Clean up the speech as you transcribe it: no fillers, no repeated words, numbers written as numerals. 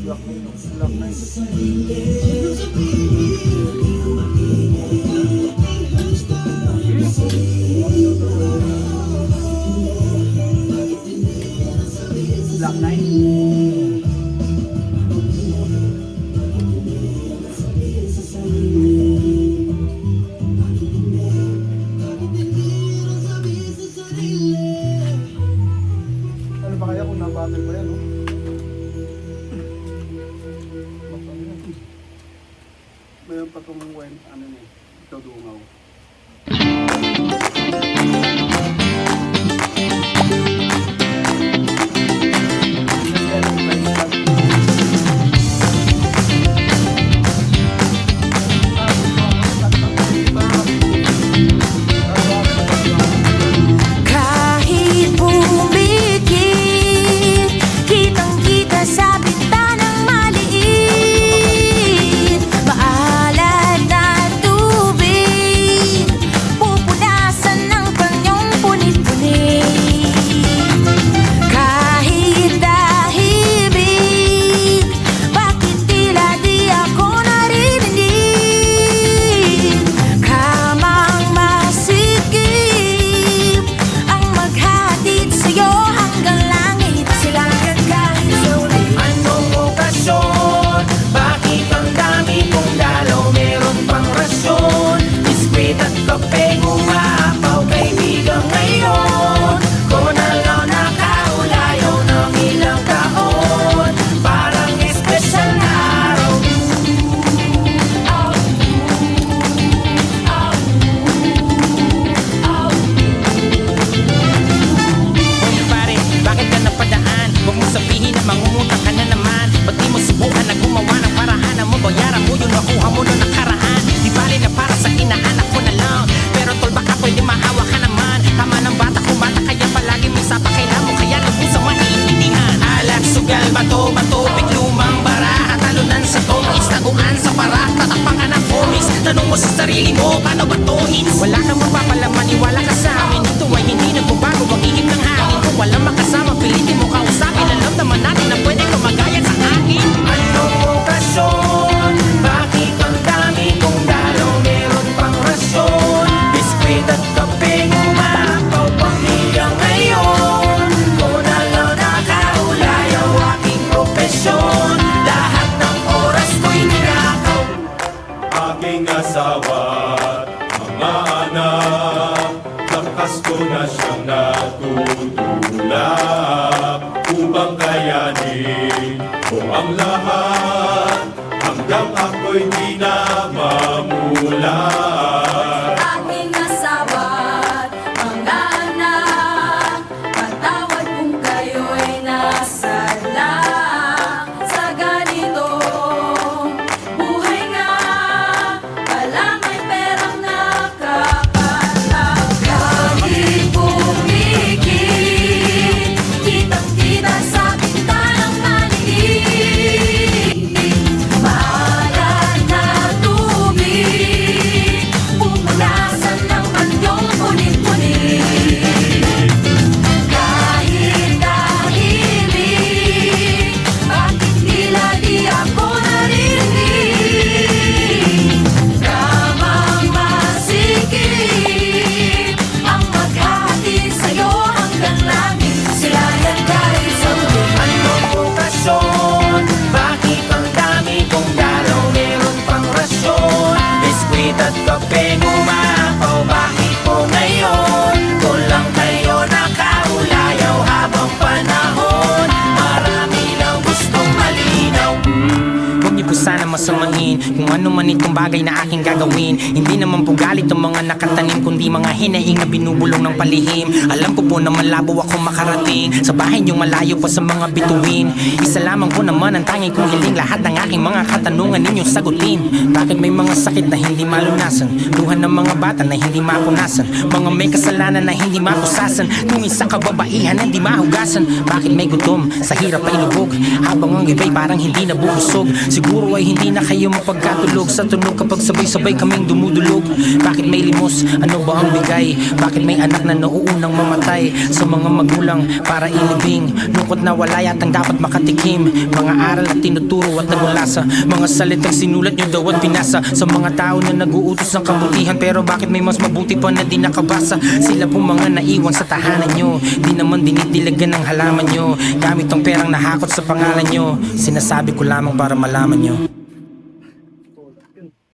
Black 9. Black 9. Ano ba kaya kung nabattle pa yan, no? Mayroon pa itong ano niya, ito dungaw. Kahit bumigit, kitang-kita sa bintanang maliit. Maalat na tubig, pupunasan ng kanyang punit-punit. Kahit tahimik, bakit tila di ako naririnig? Kamang masikip ang maghatid sa'yo hanggang langit. Silangan kahit sa uli. Anong okasyon? Bakit ang dami kong dalaw? Meron pang rasyon. Biskwit at kape umaapaw, kaibigan ngayon. Kung alaw nakaulayaw ng ilang taon, parang espesyal na araw. Hoy pare, bakit ka napadaan? Huwag mo sabihin na mangungutang ka na naman. Ba't di mo subukan na gumawa ng paraan na mabayaran mo yung nakuha mo noong nakaraan? Di bali na para sa inaanak ko na lang, pero tol baka pwede maawa ka naman. Tama ng bata kung bata, kaya palagi may sapa kailan mo, kaya lubusang maiintindihan. Alak, sugal, bato, lumang bara, talunan sa tongis, taguan sa para, tatakpangan ng komis. Tanong mo sa sarili mo, paano ba to hits? Wala kang mapapalaman, iwala ka sa amin. Ito ay hindi nagbabago ang ihip ng hangin. Kung walang makasama, pilitin mo kausapin. Alam naman natin na pwede ka magaya sa akin. Anong okasyon? Bakit ang dami kong dalaw? Meron pang rasyon. Biskwit at kape umaapaw, pamilya ngayon. Kung alaw nakaulayaw aking profesyon, lahat ng oras ko'y ninakaw. Aking asawa, mga anak, lakas ko na siyang natutulak upang kayanin ko ang lahat hanggang ako'y di na mamulat. Aking asawa, mga anak, patawad kung kayo'y nasadla sa ganitong buhay nga. Wala may perang nakakalaw. Kahit bumigit, kitang-kita sa bintanang maliit. Maalat na tubig, pupunasan ng kanyang punit-punit. Kahit tahimik, bakit tila di ako naririnig? Kamang masikip ang maghatid sa'yo hanggang langit. Silayan kahit sa uli. Anong okasyon? Bakit ang dami kong dalaw? Meron pang rasyon. Biskwit at kape umaapaw, bakit po ngayon? Kung lang kayo nakaulayaw habang panahon, marami lang gustong malinaw. Huwag niyo po sana masamain kung ano man itong bagay na aking gagawin. Hindi naman po galit ang mga nakatanim, kundi mga hinaing na binubulong ng palihim. Alam ko po na malabo akong makarating sa bahay niyong malayo pa sa mga bituin. Isa lamang po naman ang tanging kong hiling, lahat ng aking mga katanungan ninyong sagutin. Bakit may mga sakit na hindi malunasan? Luha ng mga bata na hindi mapunasan, mga may kasalanan na hindi mapusasan, tungin sa kababaihan na hindi mahugasan. Bakit may gutom sa hirap ay lubog, habang ang iba'y parang hindi nabubusog? Siguro siguro ay hindi na kayo mapagkatulog sa tunog kapag sabay-sabay kaming dumudulog. Bakit may limos? Ano ba ang bigay? Bakit may anak na nauunang mamatay sa mga magulang para ilibing? Lungkot na wala yatang dapat makatikim. Mga aral at tinuturo at nagwala sa mga salitang sinulat nyo daw at pinasa sa mga tao na nag-uutos ng kabutihan. Pero bakit may mas mabuti pa na di nakabasa? Sila pong mga naiwan sa tahanan nyo, di naman dinidilagan ng halaman nyo. Gamit tong perang nahakot sa pangalan nyo, sinasabi ko lamang para malaman nyo.